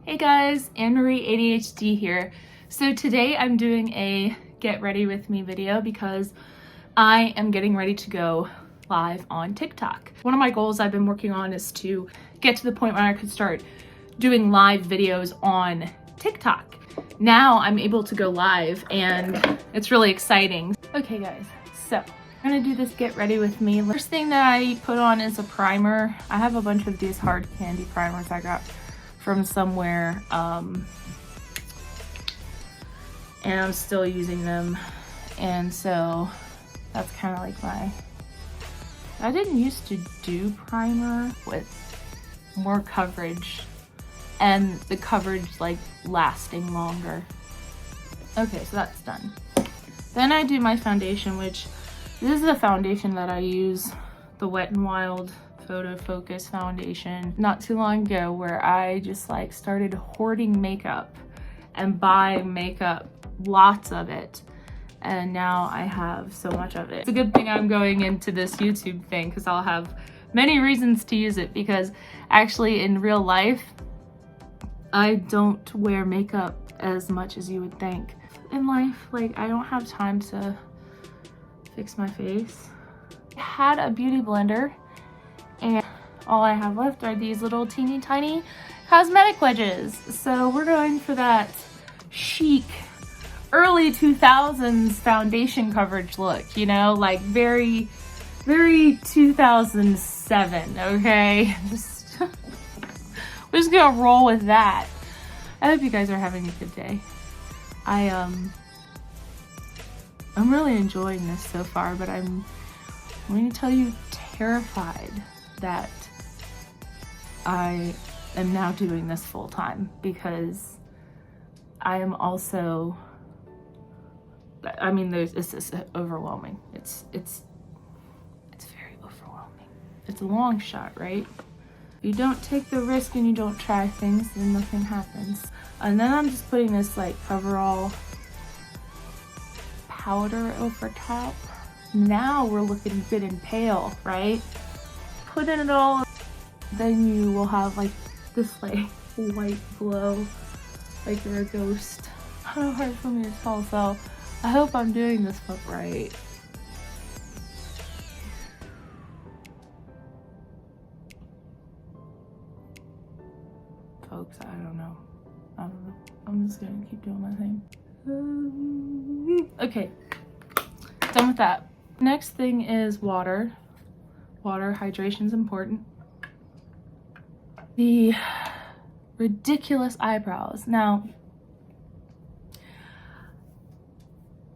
Hey guys, Anne-Marie ADHD here. So today I'm doing a get ready with me video because I am getting ready to go live on TikTok. One of my goals I've been working on is to get to the point where I could start doing live videos on TikTok. Now I'm able to go live and it's really exciting. Okay guys, so I'm gonna do this get ready with me. First thing that I put on is a primer. I have a bunch of these hard candy primers I got from somewhere, and I'm still using them, and so that's kind of like I didn't used to do primer with more coverage and the coverage like lasting longer. Okay, so that's done. Then I do my foundation, which this is the foundation that I use, the Wet n Wild Photo Focus foundation, not too long ago, where I just like started hoarding makeup and buying makeup, lots of it, and now I have so much of it. It's a good thing I'm going into this YouTube thing because I'll have many reasons to use it, because actually in real life I don't wear makeup as much as you would think. In life, like, I don't have time to fix my face. I had a beauty blender and all I have left are these little teeny tiny cosmetic wedges. So we're going for that chic early 2000s foundation coverage look, you know, like very 2007, okay? We're just gonna roll with that. I hope you guys are having a good day. I'm really enjoying this so far, but I'm going to tell you, terrified that I am now doing this full time, because I am also, I mean, it's just overwhelming. It's very overwhelming. It's a long shot, right? You don't take the risk and you don't try things, then nothing happens. And then I'm just putting this like coverall powder over top. Now we're looking good and pale, right? Put in it all, then you will have like this like white glow, like you're a ghost. Kind of hard for me to tell, so I hope I'm doing this look right. Folks, I don't know. I'm just gonna keep doing my thing. Okay, done with that. Next thing is water. Water, hydration is important. The ridiculous eyebrows. Now,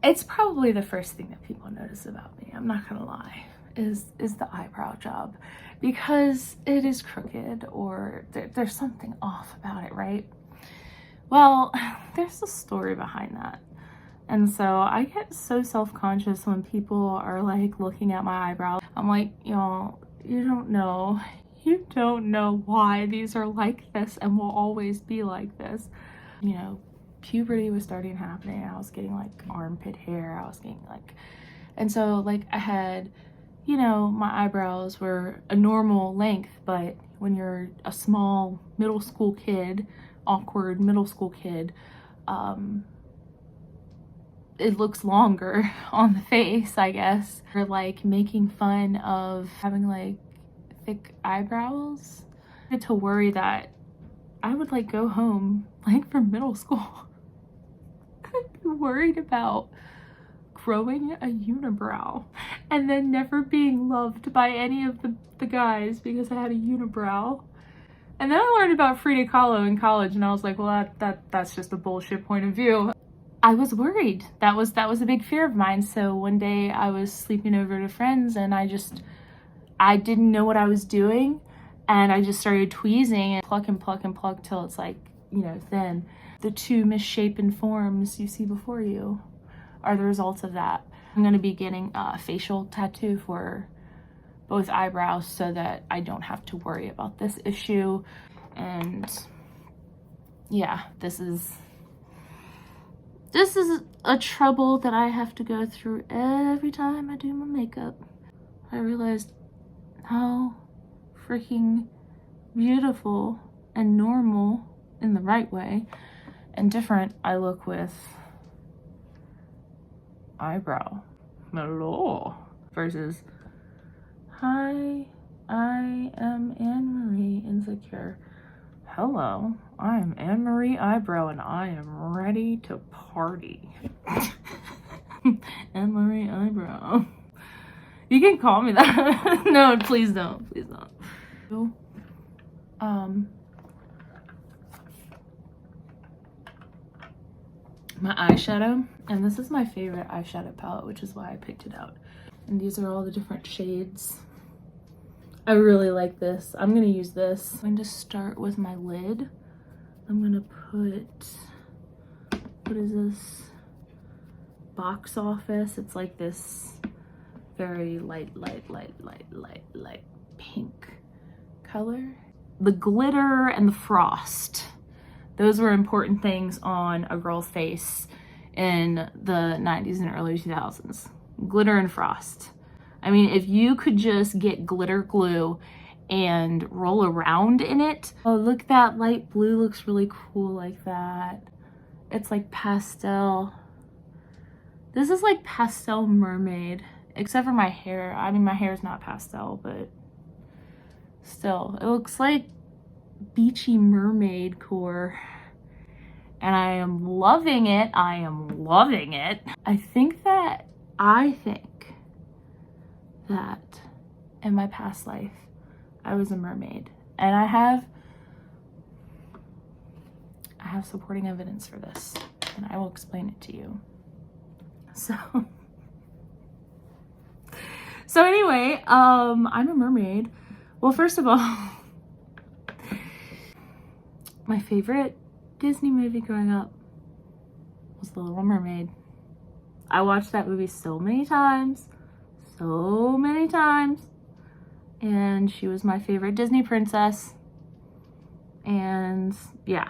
it's probably the first thing that people notice about me, I'm not gonna lie, is the eyebrow job, because it is crooked or there's something off about it, right? Well, there's a story behind that. And so I get so self-conscious when people are like looking at my eyebrows. I'm like, y'all, you don't know why these are like this and will always be like this. You know, puberty was starting happening. I was getting like armpit hair. I was getting like, and so like I had, you know, my eyebrows were a normal length, but when you're a small middle school kid, awkward middle school kid, it looks longer on the face, I guess. Or like making fun of having like thick eyebrows. I had to worry that I would like go home like from middle school. I'd be worried about growing a unibrow and then never being loved by any of the guys because I had a unibrow. And then I learned about Frida Kahlo in college, and I was like, well, that's just a bullshit point of view. I was worried. That was a big fear of mine. So one day I was sleeping over at a friend's and I didn't know what I was doing, and I just started tweezing and pluck and pluck and pluck till it's like, you know, thin. The two misshapen forms you see before you are the results of that. I'm gonna be getting a facial tattoo for both eyebrows so that I don't have to worry about this issue. And yeah, this is a trouble that I have to go through every time I do my makeup. I realized how freaking beautiful and normal in the right way, and different I look with eyebrow. Hello. Versus, hi, I am Anne-Marie Insecure. Hello, I am Anne-Marie Eyebrow and I am ready to party. Anne-Marie Eyebrow. You can call me that. No, please don't. Please don't. My eyeshadow, and this is my favorite eyeshadow palette, which is why I picked it out. And these are all the different shades. I really like this. I'm gonna use this. I'm going to start with my lid. I'm gonna put, what is this? Box Office. It's like this very light pink color. The glitter and the frost. Those were important things on a girl's face in the 90s and early 2000s. Glitter and frost. I mean, if you could just get glitter glue and roll around in it. Oh, look, that light blue looks really cool like that. It's like pastel. This is like pastel mermaid, except for my hair. I mean, my hair is not pastel, but still, it looks like beachy mermaid core. And I am loving it. I am loving it. I think that in my past life, I was a mermaid. And I have supporting evidence for this. And I will explain it to you. So anyway, I'm a mermaid. Well, first of all, my favorite Disney movie growing up was The Little Mermaid. I watched that movie so many times, and she was my favorite Disney princess. And yeah.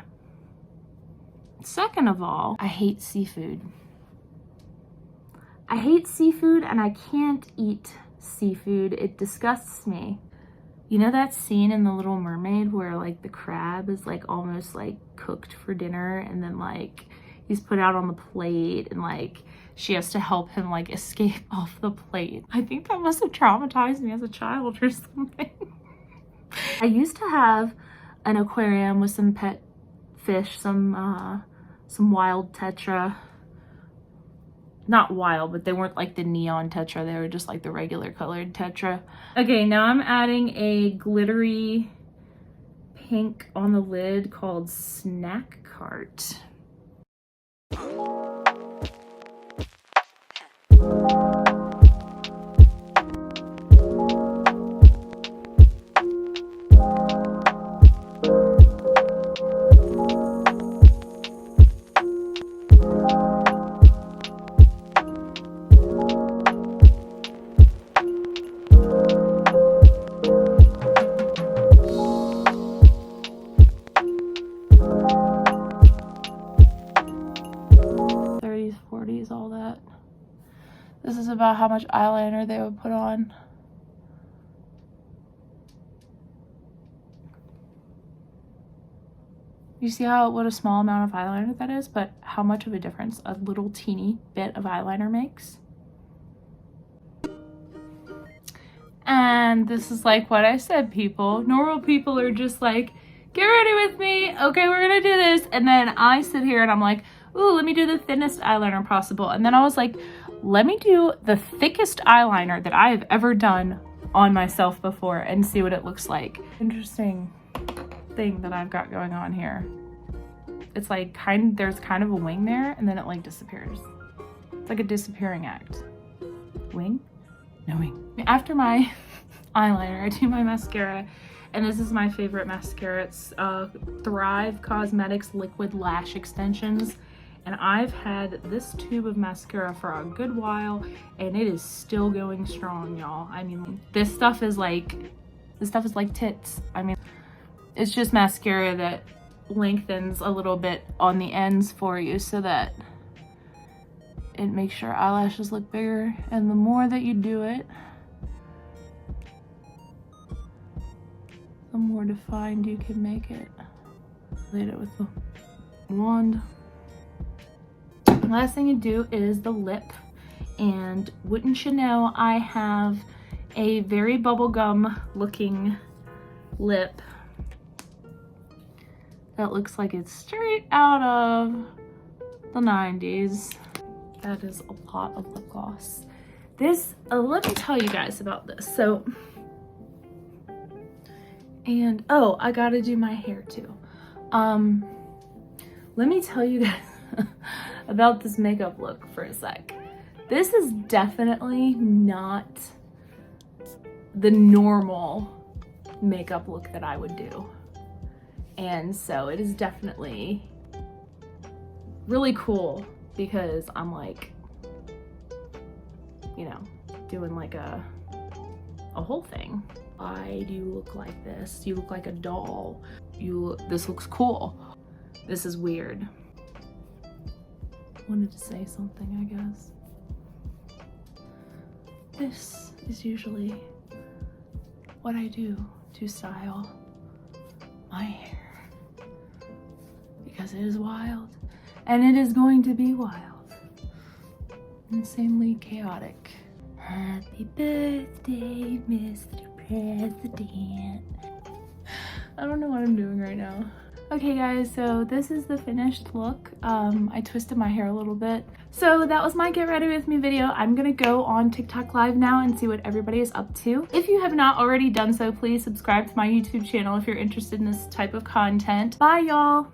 Second of all, I hate seafood. I hate seafood and I can't eat seafood. It disgusts me. You know that scene in The Little Mermaid where like the crab is like almost like cooked for dinner and then like he's put out on the plate and like she has to help him like escape off the plate. I think that must have traumatized me as a child or something. I used to have an aquarium with some pet fish, some wild tetra. Not wild, but they weren't like the neon tetra. They were just like the regular colored tetra. Okay, now I'm adding a glittery pink on the lid called Snack Cart. All that. This is about how much eyeliner they would put on. You see what a small amount of eyeliner that is, but how much of a difference a little teeny bit of eyeliner makes. And this is like what I said, people. Normal people are just like, get ready with me. Okay, we're gonna do this. And then I sit here and I'm like, ooh, let me do the thinnest eyeliner possible. And then I was like, let me do the thickest eyeliner that I have ever done on myself before and see what it looks like. Interesting thing that I've got going on here. It's like there's kind of a wing there and then it like disappears. It's like a disappearing act. Wing? No wing. After my eyeliner, I do my mascara. And this is my favorite mascara. It's Thrive Cosmetics Liquid Lash Extensions. And I've had this tube of mascara for a good while and it is still going strong, y'all. I mean, this stuff is like tits. I mean, it's just mascara that lengthens a little bit on the ends for you so that it makes your eyelashes look bigger. And the more that you do it, the more defined you can make it. Laid it with the wand. Last thing to do is the lip. And wouldn't you know, I have a very bubblegum looking lip that looks like it's straight out of the 90s. That is a lot of lip gloss. This, let me tell you guys about this. So, and oh, I gotta do my hair too. Let me tell you guys about this makeup look for a sec. This is definitely not the normal makeup look that I would do. And so it is definitely really cool because I'm like, you know, doing like a whole thing. Why do you look like this? You look like a doll. This looks cool. This is weird. Wanted to say something, I guess. This is usually what I do to style my hair because it is wild and it is going to be wild, insanely chaotic. Happy birthday, Mr. President. I don't know what I'm doing right now. Okay guys, so this is the finished look. I twisted my hair a little bit. So that was my get ready with me video. I'm gonna go on TikTok live now and see what everybody is up to. If you have not already done so, please subscribe to my YouTube channel if you're interested in this type of content. Bye y'all.